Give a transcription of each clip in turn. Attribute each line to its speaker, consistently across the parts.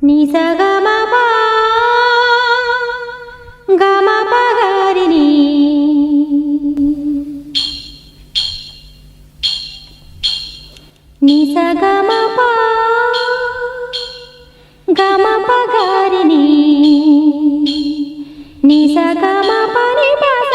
Speaker 1: ನಿ ಸ ಗ ಮ ಪ ಗ ಮ ಪ ಗ ರಿ ನಿ ನಿ ಸ ಗ ಮ ಪ ಗ ಮ ಪ ಗ ರಿ ನಿ ನಿ ಸ ಗ ಮ ಪ ನಿ ಪ ಸ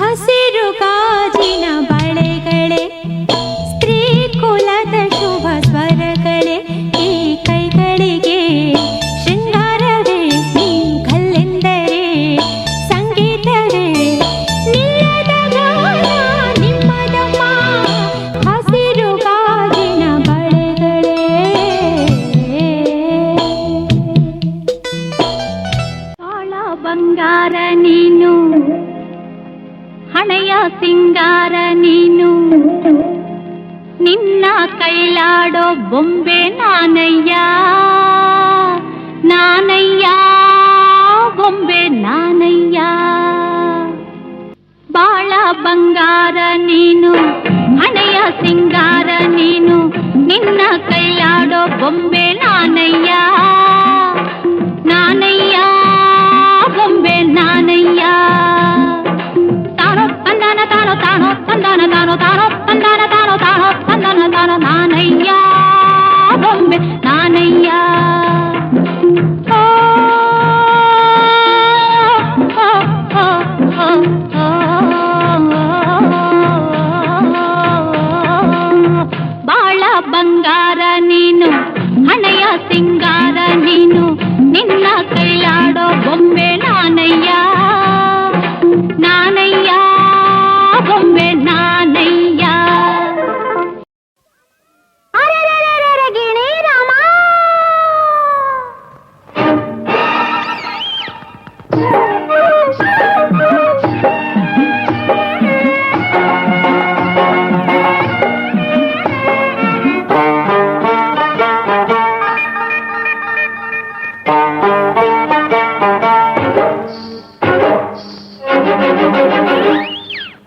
Speaker 1: ಹಸಿರು ಗಾಜಿನ ಬಳೆಗಳೇ ಸ್ತ್ರೀ ಕುಲದ ಶುಭ ಸ್ವರಗಳೇ ಈ ಕೈಗಳಿಗೆ ಶೃಂಗಾರವೇ ನೀ ಕಲ್ಲೆಂದರೆ ಸಂಗೀತವೇ ನಿಲ್ಲದ ಗಾನ ನಿಮ್ಮದಮ್ಮ ಹಸಿರು ಗಾಜಿನ ಬಳೆಗಳೇ ತಾಳ ಬಂಗಾರ ನೀನು ಹಣೆಯ ಸಿಂಗಾರ ನೀನು ನಿನ್ನ ಕೈಲಾಡೋ ಬೊಂಬೆ ನಾನಯ್ಯ ನಾನಯ್ಯ ಬೊಂಬೆ ನಾನಯ್ಯ ಬಾಳ ಬಂಗಾರ ನೀನು ಹಣೆಯ ಸಿಂಗಾರ ನೀನು ನಿನ್ನ ಕೈಲಾಡೋ ಬೊಂಬೆ ನಾನಯ್ಯ ನಾನಯ್ಯ ಬೊಂಬೆ ನಾನಯ್ಯ ನಾನಯ್ಯ ಬೊಂಬೆ ನಾನಯ್ಯ ಬಾಳ ಬಂಗಾರ ನೀನು ಹಣೆಯ ಸಿಂಗಾರ ನೀನು ನಿನ್ನ ಕೈಲಾಡೋ ಬೊಂಬೆ ನಾನಯ್ಯ ನಾನಯ್ಯ ಬೊಂಬೆ ನಾನಯ್ಯ ಗಿಣಿ ರಾಮ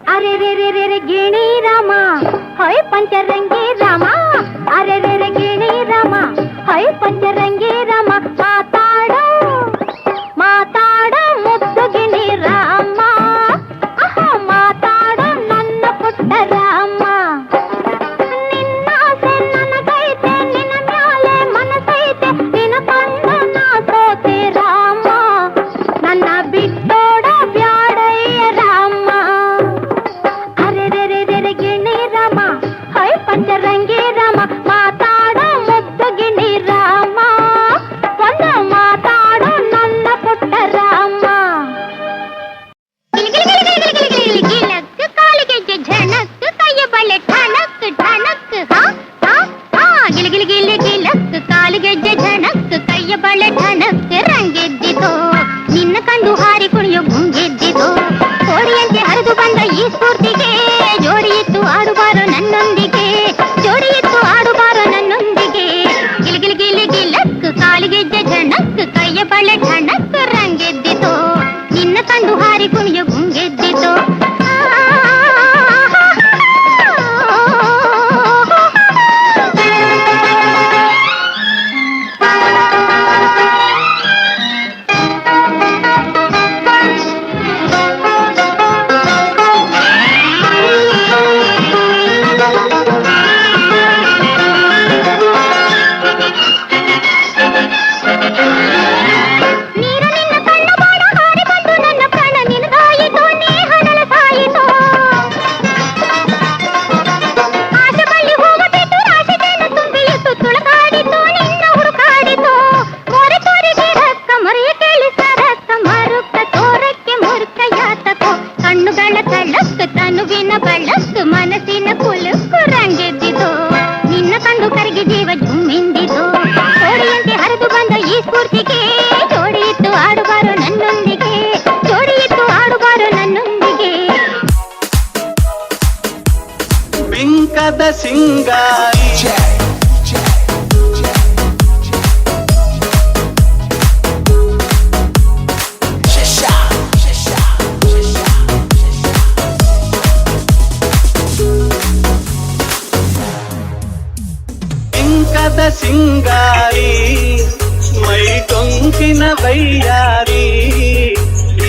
Speaker 1: ಅರೆ ರೇ ರೇ ರೇ ರೇ ಗಿಣಿ ರಾಮ ಹೊಯ್ ಪಂಚರಂಗಿ ರಾಮ ಅರೆ ರೇ ರೇ ಗಿಣಿ ರಾಮ ಹೊಯ್ ಪಂಚರಂಗಿ ರಾಮ ಮಾತಾಡೋ ಮಾತಾಡೋ ಮುದ್ದು ಗಿಣಿ ರಾಮ ಮಾತಾಡೋ ನನ್ನ ಪುಟ್ಟ ರಾಮ ನಿನ್ನಾಸೆ ನನಗೈತೆ ನಿನ್ನ ಮ್ಯಾಲೆ ಮನಸೈತೆ ನಿನ್ನ ಕಂಡು ನಾ ಸೋತೆ ರಾಮ ನನ್ನ ಬಿಟ್ಟೋಡ ಬ್ಯಾಡಯ್ಯ ರಾಮ ಅರೆ ರೇ ರೇ ರೇ ಗಿಣಿ ರಾಮ ಹೊಯ್ ಪಂಚರಂಗಿ
Speaker 2: ಸಿಂಗಾರಿ ಬಿಂಕದ ಸಿಂಗಾರಿ ಮೈ ಕೊಂಕಿನ ಬೈಯಾರಿ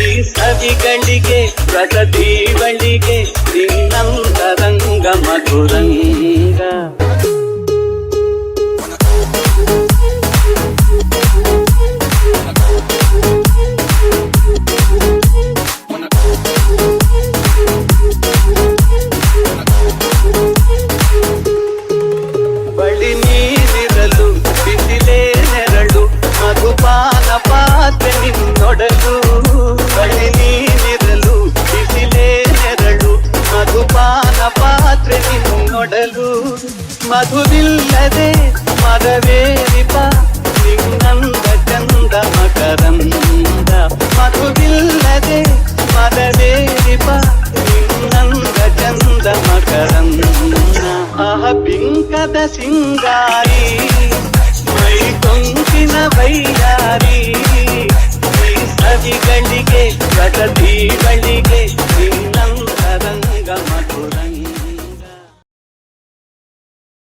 Speaker 2: ಈ ಸವಿಗಳಿಗೆ ಪ್ರಗತಿಗಳಿಗೆ ನಿನ್ನಂತರಂಗ ಮಧುರಂಗ ಬಳಿ ನೀರಿರಲು ಬಿಸಿಲೇ ನೆರಳು ಮಧುಪಾನ ಪಾತ್ರೆ ನಿನ್ನೊಡಲು ಬಳಿ ನೀರಿರಲು ಬಿಸಿಲೇ ನೆರಳು ಮಧುಪಾನ ಪಾತ್ರೆ ನಿನ್ನೊಡಲು ಮಧುವಿಲ್ಲದೆ ಮದವೇರಿಪ ನಿನ್ನಂದ ಚಂದ ಮಕರಂದ ಮಧುವಿಲ್ಲದೆ ಮದವೇರಿಪ ನಿನ್ನಂದ ಚಂದ ಮಕರಂದ ಆಹ ಬಿಂಕದ ಸಿಂಗಾರಿ ಮೈ ಕೊಂಕಿನ ಬೈಯಾರಿ ಈ ಸವಿಗಳಿಗೆ ಪ್ರಗತಿಗಳಿಗೆ